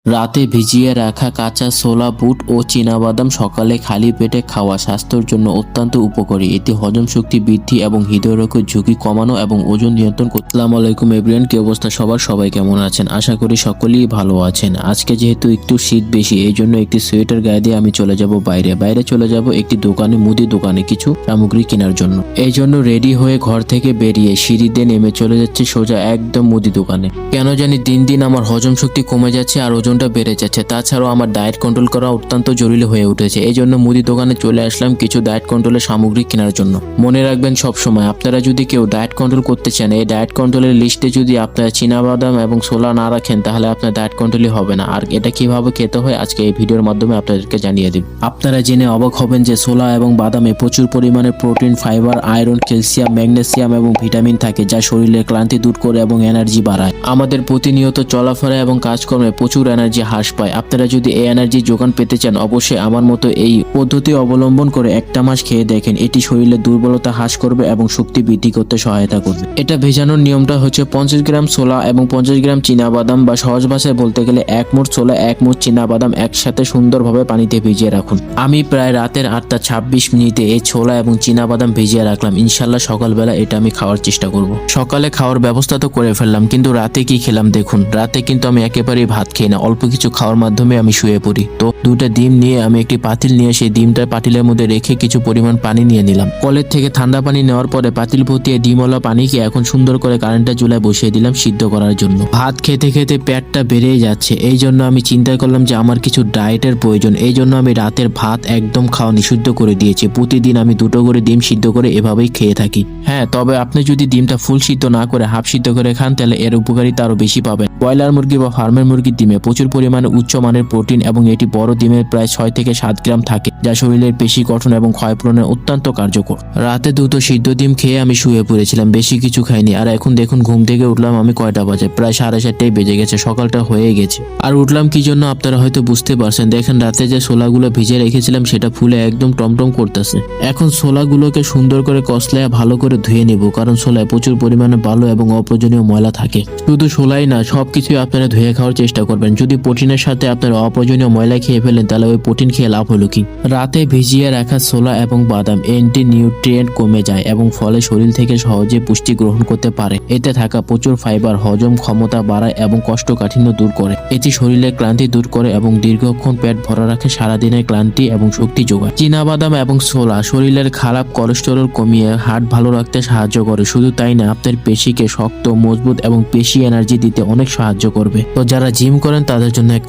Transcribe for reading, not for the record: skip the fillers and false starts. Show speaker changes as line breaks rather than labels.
রাতে ভিজিয়ে রাখা কাঁচা ছোলা, বুট ও চীনাবাদাম সকালে খালি পেটে খাওয়া স্বাস্থ্যের জন্য অত্যন্ত উপকারী। এটি হজম শক্তি বৃদ্ধি এবং হৃদরোগের ঝুঁকি কমানো এবং ওজন নিয়ন্ত্রণ করতে। আসসালামু আলাইকুম এভরিওয়ান, কি অবস্থা সবার? সবাই কেমন আছেন? আশা করি সকলেই ভালো আছেন। আজকে যেহেতু একটু শীত বেশি, এই জন্য একটি সোয়েটার গায়ে দিয়ে আমি চলে যাব বাইরে চলে যাব একটি দোকানে, মুদি দোকানে কিছু সামগ্রী কেনার জন্য। এই জন্য রেডি হয়ে ঘর থেকে বেরিয়ে সিঁড়িতে নেমে চলে যাচ্ছে সোজা একদম মুদি দোকানে। কেন জানি দিন দিন আমার হজম শক্তি কমে যাচ্ছে আর ওজনটা বেড়ে যাচ্ছে। তাছাড়াও আমার ডায়েট কন্ট্রোল করা অত্যন্ত জরুরি হয়ে উঠেছে। এই জন্য মুদি দোকানে চলে আসলাম কিছু ডায়েট কন্ট্রোলের সামগ্রী কেনার জন্য। মনে রাখবেন সবসময়, আপনারা যদি কেউ ডায়েট কন্ট্রোল করতে চান, এই ডায়েট কন্ট্রোলের লিস্টে যদি আপনারা চীনাবাদাম এবং ছোলা না রাখেন, তাহলে আপনার ডায়েট কন্ট্রোলই হবে না। আর এটা কিভাবে খেতে হয় আজকে এই ভিডিওর মাধ্যমে আপনাদেরকে জানিয়ে দিব। আপনারা জেনে অবাক হবেন যে ছোলা এবং বাদামে প্রচুর পরিমাণে protein, fibre, iron, calcium, magnesium এবং ভিটামিন থাকে, যা শরীরের ক্লান্তি দূর করে এবং এনার্জি বাড়ায়। আমাদের প্রতিনিয়ত চলাফেরা এবং কাজকর্মে প্রচুর এনার্জি হ্রাস পায়। আপনারা যদি এই এনার্জি যোগান পেতে চান, অবশ্যই আমার মতো এই পদ্ধতি অবলম্বন করে একটা মাস খেয়ে দেখেন। এটি শরীরের দুর্বলতা হ্রাস করবে এবং শক্তি বৃদ্ধি করতে সহায়তা করবে। এটা ভেজানোর নিয়মটা হচ্ছে 50 গ্রাম ছোলা এবং 50 গ্রাম চীনাবাদাম, বা সহজ ভাষায় বলতে গেলে 1 মুঠ ছোলা 1 মুঠ চীনাবাদাম একসাথে সুন্দরভাবে পানিতে ভিজিয়ে রাখুন। আমি প্রায় রাতের 8টা 26 মিনিটে এই ছোলা এবং চীনাবাদাম ভিজিয়ে রাখলাম। ইনশাল্লাহ সকালবেলা এটা আমি খাওয়ার চেষ্টা করব। সকালে খাওয়ার ব্যবস্থা তো করে ফেললাম, কিন্তু রাতে কি খেলাম দেখুন। রাতে কিন্তু আমি একেবারেই ভাত খেয়ে না, অল্প কিছু খাওয়ার মাধ্যমে আমি শুয়ে পড়ি। তো দুটা ডিম নিয়ে আমি একটি পাতিল নিয়ে সেই ডিমটা পাতিলের মধ্যে রেখে কিছু পরিমাণ পানি নিয়ে নিলাম। কলের থেকে ঠান্ডা পানি নেওয়ার পরে পাতিল ভর্তিয়ে ডিমওয়ালা পানিকে এখন সুন্দর করে কারেন্টের চুলায় বসিয়ে দিলাম সিদ্ধ করার জন্য। ভাত খেতে খেতে পেটটা বেড়েই যাচ্ছে, এই জন্য আমি চিন্তা করলাম যে আমার কিছু ডায়েটের প্রয়োজন। এই জন্য আমি রাতের ভাত একদম খাওয়া নিষিদ্ধ করে দিয়েছি। প্রতিদিন আমি 2টো করে ডিম সিদ্ধ করে এভাবেই খেয়ে থাকি। হ্যাঁ, তবে আপনি যদি ডিমটা ফুল সিদ্ধ না করে হাফ সিদ্ধ করে খান, তাহলে এর উপকারিতা আরো বেশি পাবেন। ব্রয়লার মুরগি বা ফার্মের মুরগির ডিমে প্রচুর পরিমাণে উচ্চমানের প্রোটিন এবং এটি বড় ডিমের প্রায় 6 থেকে 7 গ্রাম থাকে, যা শরীরের পেশি গঠন এবং ক্ষয়পূরণে অত্যন্ত কার্যকর। রাতে 2টো সিদ্ধ ডিম খেয়ে আমি শুয়ে পড়েছিলাম, বেশি কিছু খাইনি। আর এখন দেখুন ঘুম থেকে উঠলাম আমি কয়টা বাজে, প্রায় 7:30টাই বেজে গেছে, সকালটা হয়ে গেছে। আর উঠলাম কি জন্য আপনারা হয়তো বুঝতে পারছেন। দেখেন রাতে যে ছোলাগুলো ভিজে রেখেছিলাম সেটা ফুলে একদম টমটম করতেছে। এখন ছোলাগুলোকে সুন্দর করে কসলায় ভালো করে ধুয়ে নেব, কারণ ছোলায় প্রচুর পরিমাণে বালু এবং অপ্রয়োজনীয় ময়লা থাকে। শুধু ছোলাই না, সবকিছুই আপনারা ধুয়ে খাওয়ার চেষ্টা করবেন। যদি প্রোটিনের সাথে আপনারা অপ্রয়োজনীয় ময়লা খেয়ে ফেলেন, তাহলে ওই প্রোটিন খেয়ে লাভ হলো কি? রাতে ভিজিয়ে রাখা ছোলা এবং বাদাম অ্যান্টি নিউট্রিয়েন্ট কমে যায় এবং ফলে শরীর থেকে সহজে পুষ্টি গ্রহণ করতে পারে। এতে থাকা প্রচুর ফাইবার হজম ক্ষমতা বাড়ায় এবং কোষ্ঠকাঠিন্য দূর করে। এটি শরীরের ক্লান্তি দূর করে এবং দীর্ঘক্ষণ পেট ভরা রাখে, সারাদিনের ক্লান্তি এবং শক্তি যোগায়। চীনাবাদাম এবং ছোলা শরীরের খারাপ কোলেস্টেরল কমিয়ে হার্ট ভালো রাখতে সাহায্য করে। শুধু তাই না, আপনার পেশিকে শক্ত, মজবুত এবং পেশি এনার্জি দিতে অনেক সাহায্য করবে। তো যারা জিম করেন তাদের জন্য একটা